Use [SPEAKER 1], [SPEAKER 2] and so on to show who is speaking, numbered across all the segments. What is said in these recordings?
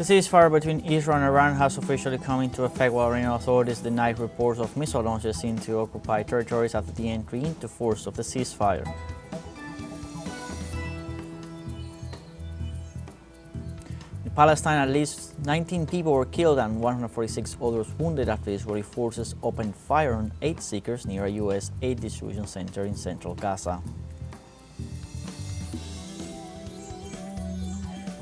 [SPEAKER 1] ceasefire between Israel and Iran has officially come into effect, while Iranian authorities denied reports of missile launches into occupied territories after the entry into force of the ceasefire. In Palestine, at least 19 people were killed and 146 others wounded after Israeli forces opened fire on aid seekers near a U.S. aid distribution center in central Gaza.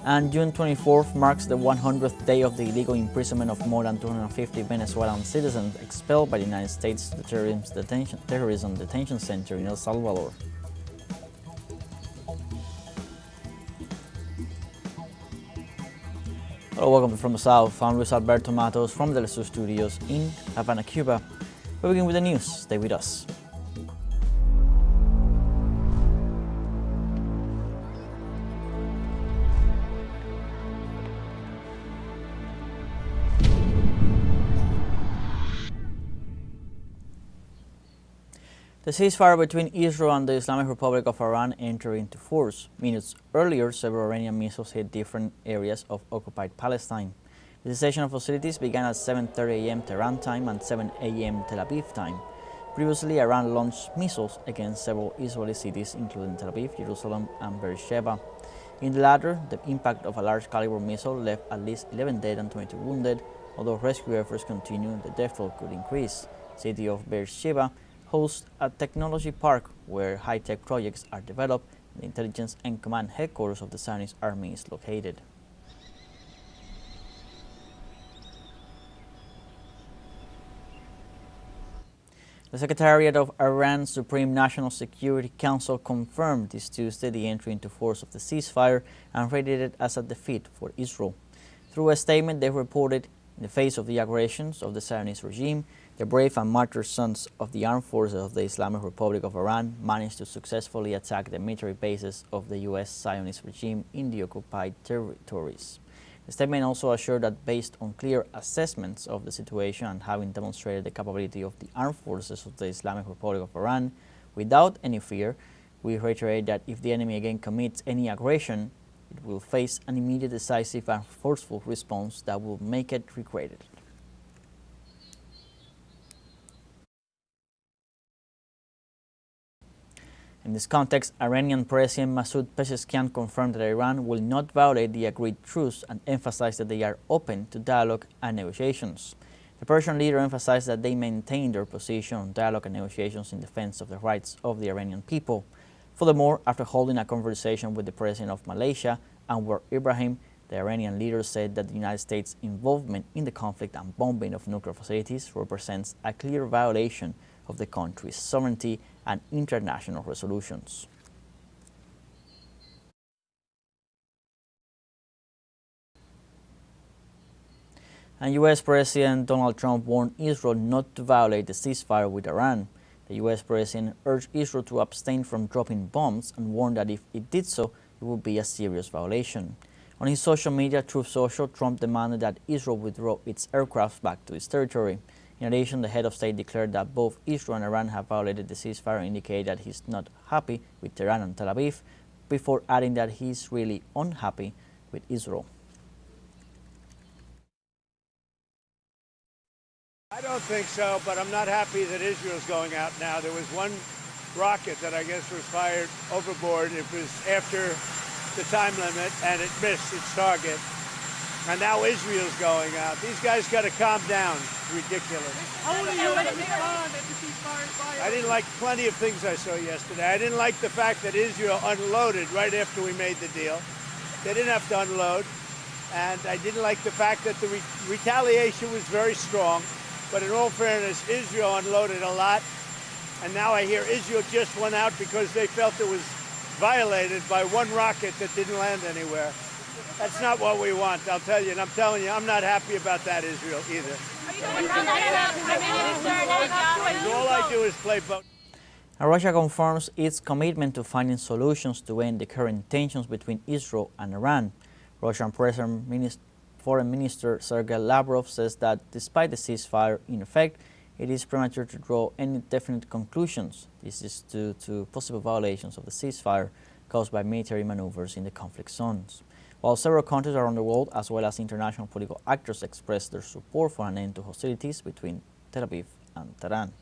[SPEAKER 1] And June 24th marks the 100th day of the illegal imprisonment of more than 250 Venezuelan citizens expelled by the United States to the terrorism detention center in El Salvador. Hello, welcome from the South. I'm Luis Alberto Matos from the teleSUR studios in Havana, Cuba. We begin with the news. Stay with us. The ceasefire between Israel and the Islamic Republic of Iran entered into force. Minutes earlier, several Iranian missiles hit different areas of occupied Palestine. The cessation of hostilities began at 7:30 a.m. Tehran time and 7 a.m. Tel Aviv time. Previously, Iran launched missiles against several Israeli cities, including Tel Aviv, Jerusalem, and Beersheba. In the latter, the impact of a large-caliber missile left at least 11 dead and 22 wounded. Although rescue efforts continue, the death toll could increase. The city of Beersheba hosts a technology park where high-tech projects are developed, and the intelligence and command headquarters of the Zionist army is located. The Secretariat of Iran's Supreme National Security Council confirmed this Tuesday the entry into force of the ceasefire and rated it as a defeat for Israel. Through a statement, they reported, in the face of the aggressions of the Zionist regime, the brave and martyr sons of the armed forces of the Islamic Republic of Iran managed to successfully attack the military bases of the U.S. Zionist regime in the occupied territories. The statement also assured that based on clear assessments of the situation and having demonstrated the capability of the armed forces of the Islamic Republic of Iran, without any fear, we reiterate that if the enemy again commits any aggression, it will face an immediate, decisive and forceful response that will make it regretted. In this context, Iranian President Masoud Pezeshkian confirmed that Iran will not violate the agreed truce and emphasized that they are open to dialogue and negotiations. The Persian leader emphasized that they maintain their position on dialogue and negotiations in defense of the rights of the Iranian people. Furthermore, after holding a conversation with the President of Malaysia, Anwar Ibrahim, the Iranian leader said that the United States' involvement in the conflict and bombing of nuclear facilities represents a clear violation of the country's sovereignty and international resolutions. And U.S. President Donald Trump warned Israel not to violate the ceasefire with Iran. The U.S. President urged Israel to abstain from dropping bombs and warned that if it did so, it would be a serious violation. On his social media, Truth Social, Trump demanded that Israel withdraw its aircraft back to its territory. In addition, the head of state declared that both Israel and Iran have violated the ceasefire and indicated that he's not happy with Tehran and Tel Aviv, before adding that he's really unhappy with Israel.
[SPEAKER 2] I don't think so, but I'm not happy that Israel's going out now. There was one rocket that I guess was fired overboard. It was after the time limit, and it missed its target. And now Israel's going out. These guys got to calm down. It's ridiculous.
[SPEAKER 3] How will you respond if the ceasefire is fired?
[SPEAKER 2] I didn't like plenty of things I saw yesterday. I didn't like the fact that Israel unloaded right after we made the deal. They didn't have to unload. And I didn't like the fact that the retaliation was very strong. But in all fairness, Israel unloaded a lot. And now I hear Israel just went out because they felt it was violated by one rocket that didn't land anywhere. That's not what we want, I'll tell you. And I'm telling you, I'm not happy about that, Israel, either. All I do is play both.
[SPEAKER 1] Russia confirms its commitment to finding solutions to end the current tensions between Israel and Iran. Russian Foreign Minister Sergei Lavrov says that despite the ceasefire in effect, it is premature to draw any definite conclusions. This is due to possible violations of the ceasefire caused by military maneuvers in the conflict zones. while several countries around the world, as well as international political actors, expressed their support for an end to hostilities between Tel Aviv and Tehran.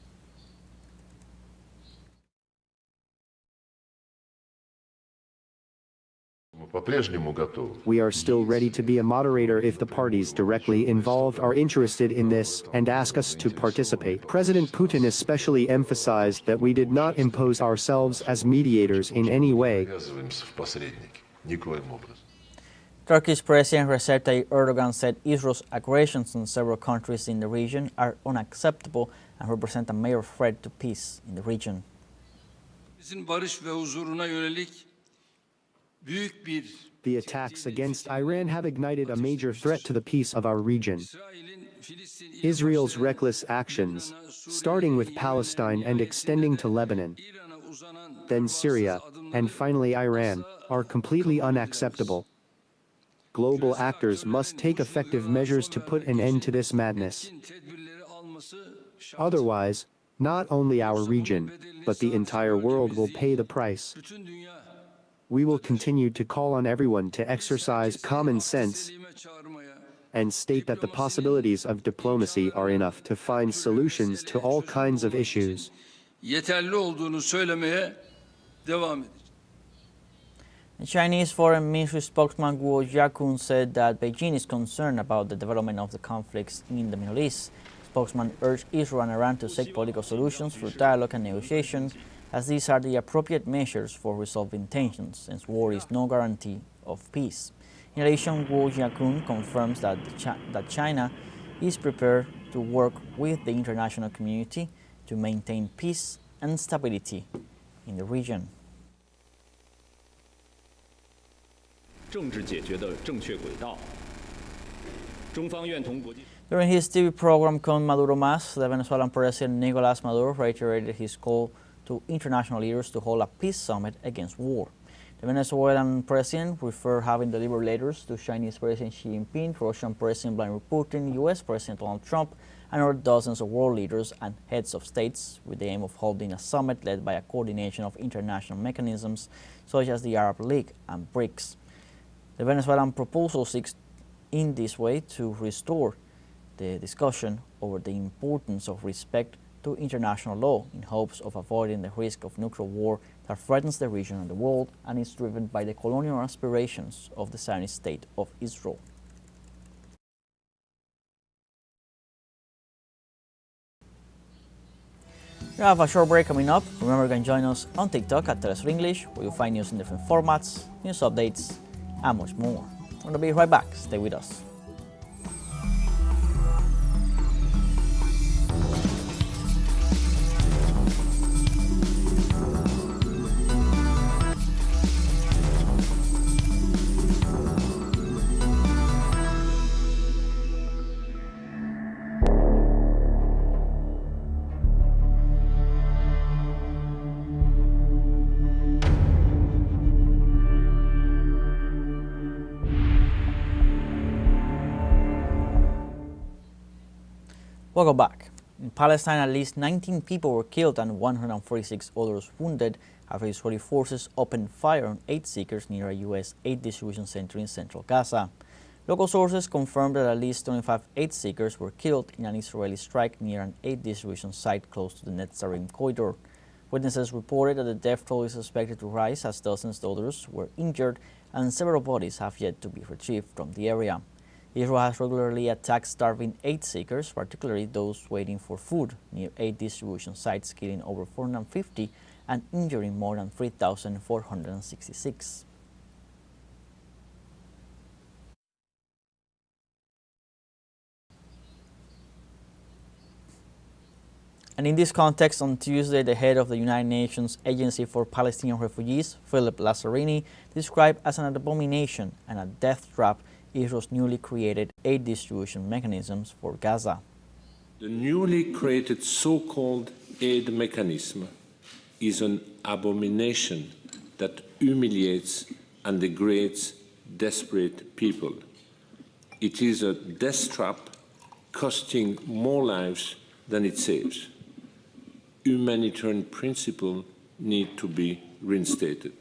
[SPEAKER 4] We are still ready to be a moderator if the parties directly involved are interested in this and ask us to participate. President Putin especially emphasized that we did not impose ourselves as mediators in any way.
[SPEAKER 1] Turkish President Recep Tayyip Erdogan said Israel's aggressions on several countries in the region are unacceptable and represent a major threat to peace in the region.
[SPEAKER 4] The attacks against Iran have ignited a major threat to the peace of our region. Israel's reckless actions, starting with Palestine and extending to Lebanon, then Syria, and finally Iran, are completely unacceptable. Global actors must take effective measures to put an end to this madness. Otherwise, not only our region, but the entire world will pay the price. We will continue to call on everyone to exercise common sense and state that the possibilities of diplomacy are enough to find solutions to all kinds of issues.
[SPEAKER 1] The Chinese Foreign Ministry spokesman Guo Jiakun said that Beijing is concerned about the development of the conflicts in the Middle East. The spokesman urged Israel and Iran to seek political solutions through dialogue and negotiation, as these are the appropriate measures for resolving tensions, since war is no guarantee of peace. In addition, Guo Jiakun confirms that China is prepared to work with the international community to maintain peace and stability in the region. During his TV program Con Maduro Más, the Venezuelan President Nicolás Maduro reiterated his call to international leaders to hold a peace summit against war. The Venezuelan president preferred having delivered letters to Chinese President Xi Jinping, Russian President Vladimir Putin, U.S. President Donald Trump, and other dozens of world leaders and heads of states with the aim of holding a summit led by a coordination of international mechanisms such as the Arab League and BRICS. The Venezuelan proposal seeks in this way to restore the discussion over the importance of respect to international law in hopes of avoiding the risk of nuclear war that threatens the region and the world and is driven by the colonial aspirations of the Zionist state of Israel. We have a short break coming up. Remember, you can join us on TikTok at teleSUR English, where you'll find news in different formats, news updates, and much more. We're going to be right back. Stay with us. Welcome back. In Palestine, at least 19 people were killed and 146 others wounded after Israeli forces opened fire on aid seekers near a U.S. aid distribution center in central Gaza. Local sources confirmed that at least 25 aid seekers were killed in an Israeli strike near an aid distribution site close to the Netzarim corridor. Witnesses reported that the death toll is expected to rise as dozens of others were injured and several bodies have yet to be retrieved from the area. Israel has regularly attacked starving aid seekers, particularly those waiting for food, near aid distribution sites, killing over 450 and injuring more than 3,466. And in this context, on Tuesday, the head of the United Nations Agency for Palestinian Refugees, Philip Lazzarini, described as an abomination and a death trap Israel's newly created aid distribution mechanisms for Gaza.
[SPEAKER 5] The newly created so-called aid mechanism is an abomination that humiliates and degrades desperate people. It is a death trap costing more lives than it saves. Humanitarian principles need to be reinstated.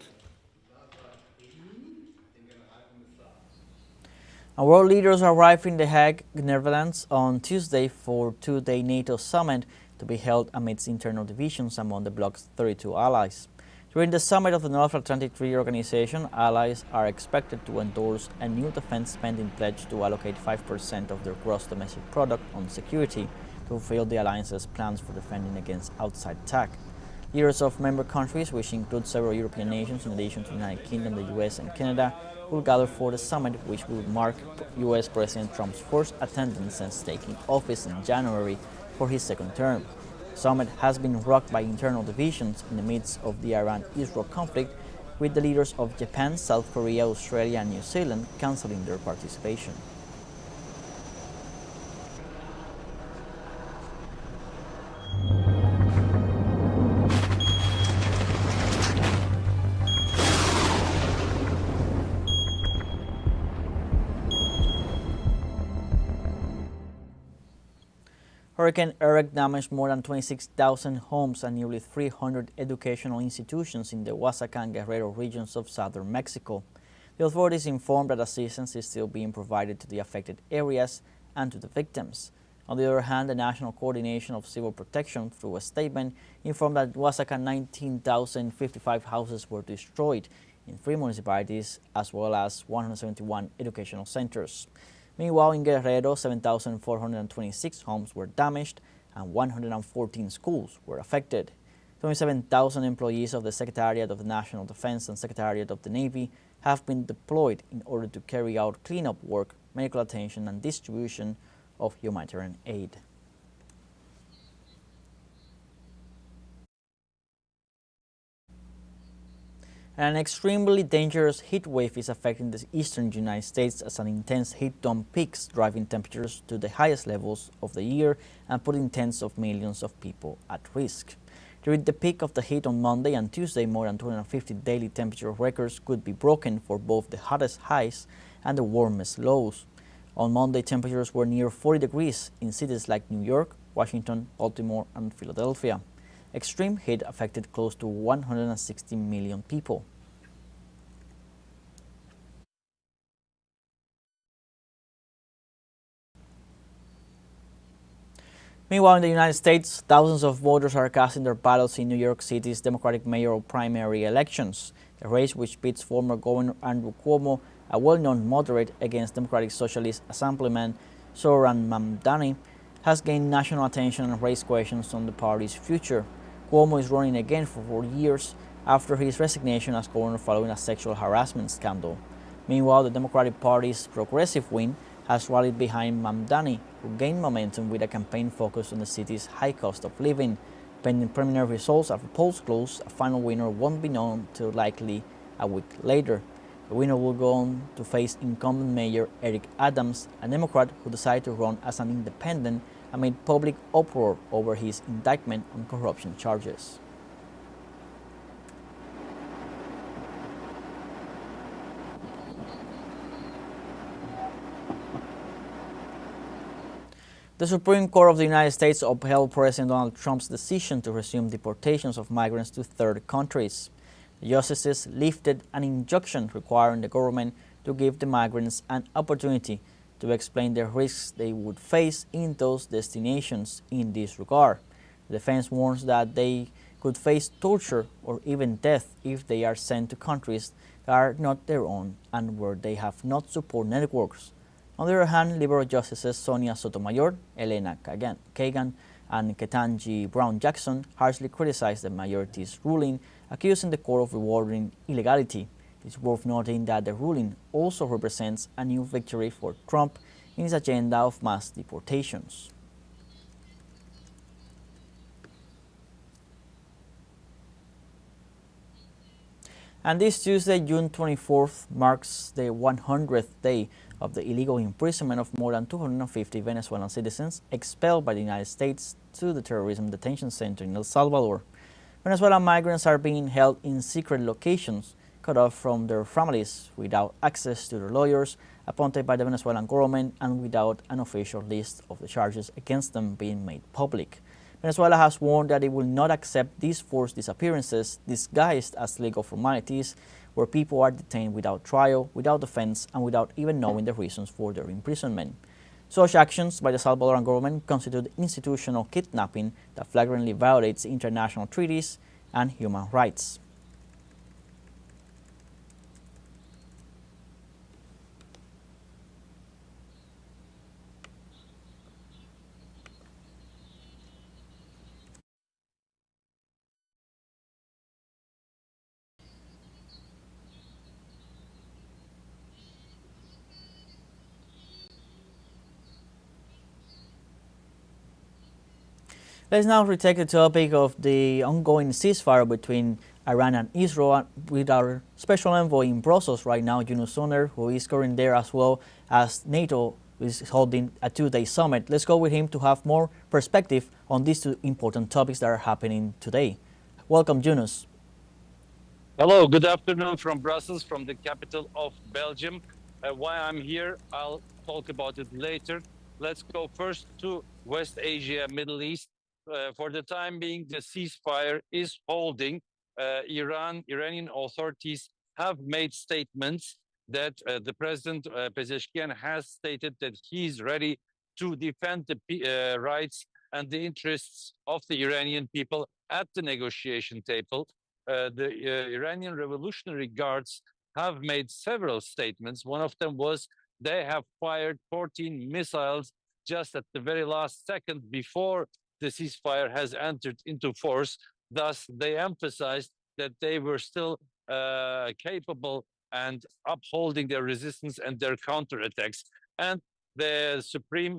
[SPEAKER 1] And world leaders arrived in The Hague, Netherlands on Tuesday for a two-day NATO summit to be held amidst internal divisions among the bloc's 32 allies. During the summit of the North Atlantic Treaty Organization, allies are expected to endorse a new defense spending pledge to allocate 5% of their gross domestic product on security to fulfill the alliance's plans for defending against outside attack. Leaders of member countries, which include several European nations in addition to the United Kingdom, the US and Canada, will gather for the summit, which will mark US President Trump's first attendance since taking office in January for his second term. The summit has been rocked by internal divisions in the midst of the Iran-Israel conflict, with the leaders of Japan, South Korea, Australia and New Zealand cancelling their participation. Hurricane Eric damaged more than 26,000 homes and nearly 300 educational institutions in the Oaxaca and Guerrero regions of southern Mexico. The authorities informed that assistance is still being provided to the affected areas and to the victims. On the other hand, the National Coordination of Civil Protection, through a statement, informed that Oaxaca 19,055 houses were destroyed in 3 municipalities as well as 171 educational centers. Meanwhile, in Guerrero, 7,426 homes were damaged and 114 schools were affected. 27,000 employees of the Secretariat of the National Defense and Secretariat of the Navy have been deployed in order to carry out cleanup work, medical attention and distribution of humanitarian aid. An extremely dangerous heat wave is affecting the eastern United States as an intense heat dome peaks, driving temperatures to the highest levels of the year and putting tens of millions of people at risk. During the peak of the heat on Monday and Tuesday, more than 250 daily temperature records could be broken for both the hottest highs and the warmest lows. On Monday, temperatures were near 40 degrees in cities like New York, Washington, Baltimore, and Philadelphia. Extreme heat affected close to 160 million people. Meanwhile, in the United States, thousands of voters are casting their ballots in New York City's Democratic mayoral primary elections. The race, which pits former Governor Andrew Cuomo, a well-known moderate, against Democratic Socialist Assemblyman Zohran Mamdani, has gained national attention and raised questions on the party's future. Cuomo is running again for 4 years after his resignation as governor following a sexual harassment scandal. Meanwhile, the Democratic Party's progressive wing has rallied behind Mamdani, who gained momentum with a campaign focused on the city's high cost of living. Pending preliminary results after polls close, a final winner won't be known till likely a week later. The winner will go on to face incumbent Mayor Eric Adams, a Democrat who decided to run as an independent amid public uproar over his indictment on corruption charges. The Supreme Court of the United States upheld President Donald Trump's decision to resume deportations of migrants to third countries. The justices lifted an injunction requiring the government to give the migrants an opportunity to explain the risks they would face in those destinations in this regard. The defense warns that they could face torture or even death if they are sent to countries that are not their own and where they have not support networks. On the other hand, liberal justices Sonia Sotomayor, Elena Kagan, and Ketanji Brown Jackson harshly criticized the majority's ruling, accusing the court of rewarding illegality. It's worth noting that the ruling also represents a new victory for Trump in his agenda of mass deportations. And this Tuesday, June 24th, marks the 100th day of the illegal imprisonment of more than 250 Venezuelan citizens expelled by the United States to the terrorism detention center in El Salvador. Venezuelan migrants are being held in secret locations, cut off from their families, without access to their lawyers appointed by the Venezuelan government, and without an official list of the charges against them being made public. Venezuela has warned that it will not accept these forced disappearances disguised as legal formalities, where people are detained without trial, without defense, and without even knowing the reasons for their imprisonment. Such actions by the Salvadoran government constitute institutional kidnapping that flagrantly violates international treaties and human rights. Let's now retake the topic of the ongoing ceasefire between Iran and Israel with our special envoy in Brussels right now, Yunus Soner, who is currently there, as well as NATO is holding a two-day summit. Let's go with him to have more perspective on these two important topics that are happening today. Welcome, Yunus.
[SPEAKER 6] Hello, good afternoon from Brussels, from the capital of Belgium. Why I'm here, I'll talk about it later. Let's go first to West Asia, Middle East. For the time being, the ceasefire is holding. Iranian authorities have made statements that the President Pezeshkian has stated that he's ready to defend the rights and the interests of the Iranian people at the negotiation table. The Iranian Revolutionary Guards have made several statements. One of them was they have fired 14 missiles just at the very last second before the ceasefire has entered into force. Thus, they emphasized that they were still capable and upholding their resistance and their counterattacks. And the Supreme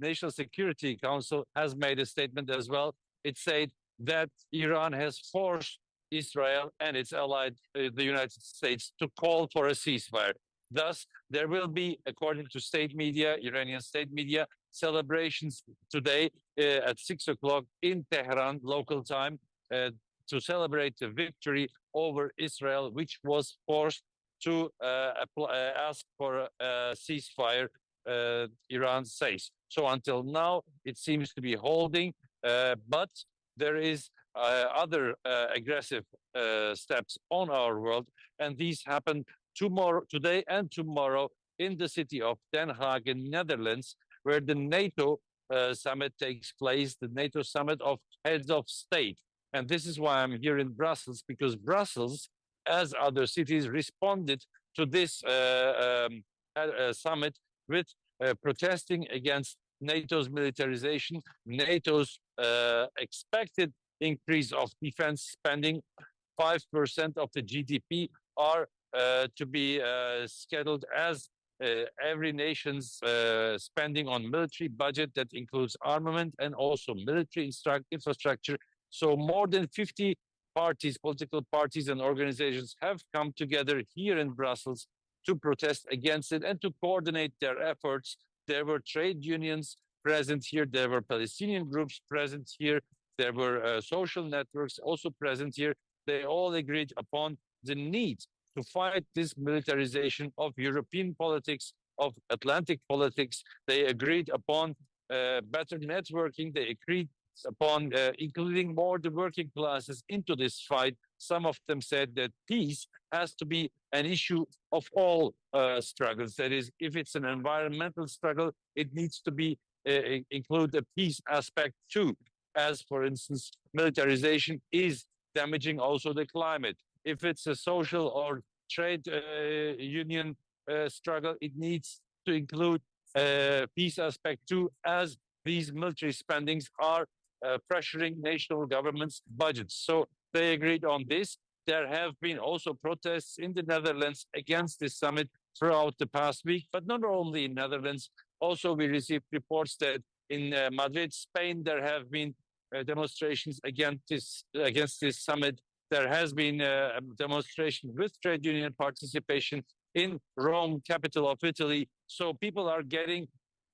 [SPEAKER 6] National Security Council has made a statement as well. It said that Iran has forced Israel and its ally, the United States, to call for a ceasefire. Thus, there will be, according to state media, Iranian state media, celebrations today at 6 o'clock in Tehran, local time, to celebrate the victory over Israel, which was forced to ask for a ceasefire, Iran says. So until now, it seems to be holding, but there is other aggressive steps on our world, and these happen today and tomorrow in the city of Den Haag in Netherlands, where the NATO summit takes place, the NATO summit of heads of state. And this is why I'm here in Brussels, because Brussels, as other cities, responded to this summit with protesting against NATO's militarization, NATO's expected increase of defense spending, 5% of the GDP are to be scheduled as every nation's spending on military budget that includes armament and also military infrastructure. So more than 50 parties, political parties and organizations have come together here in Brussels to protest against it and to coordinate their efforts. There were trade unions present here. There were Palestinian groups present here. There were social networks also present here. They all agreed upon the need to fight this militarization of European politics, of Atlantic politics. They agreed upon better networking. They agreed upon including more the working classes into this fight. Some of them said that peace has to be an issue of all struggles. That is, if it's an environmental struggle, it needs to be include a peace aspect too, as for instance, militarization is damaging also the climate. If it's a social or trade union struggle, it needs to include peace aspect too, as these military spendings are pressuring national governments' budgets. So they agreed on this. There have been also protests in the Netherlands against this summit throughout the past week, but not only in Netherlands. Also, we received reports that in Madrid, Spain, there have been demonstrations against this summit. There has been a demonstration with trade union participation in Rome, capital of Italy. So people are getting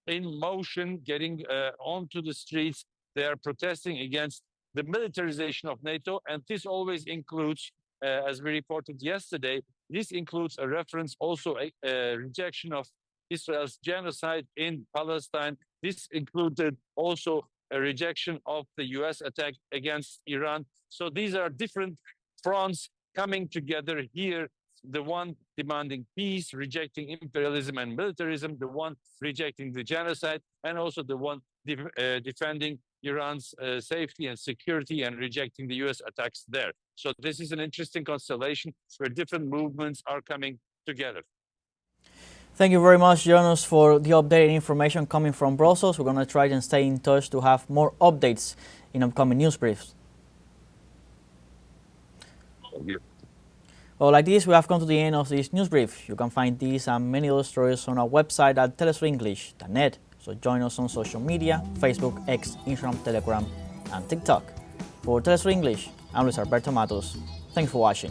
[SPEAKER 6] in motion, getting onto the streets. They are protesting against the militarization of NATO. And this always includes, as we reported yesterday, this includes a reference, also a rejection of Israel's genocide in Palestine. This included also a rejection of the US attack against Iran. So these are different fronts coming together here, the one demanding peace, rejecting imperialism and militarism, the one rejecting the genocide, and also the one defending Iran's safety and security and rejecting the US attacks there. So this is an interesting constellation where different movements are coming together.
[SPEAKER 1] Thank you very much, Jonas, for the updated information coming from Brussels. We're going to try and stay in touch to have more updates in upcoming news briefs. Well, like this, we have come to the end of this news brief. You can find these and many other stories on our website at telesurenglish.net. So join us on social media, Facebook, X, Instagram, Telegram, and TikTok. For TeleSUR English, I'm Luis Alberto Matos. Thanks for watching.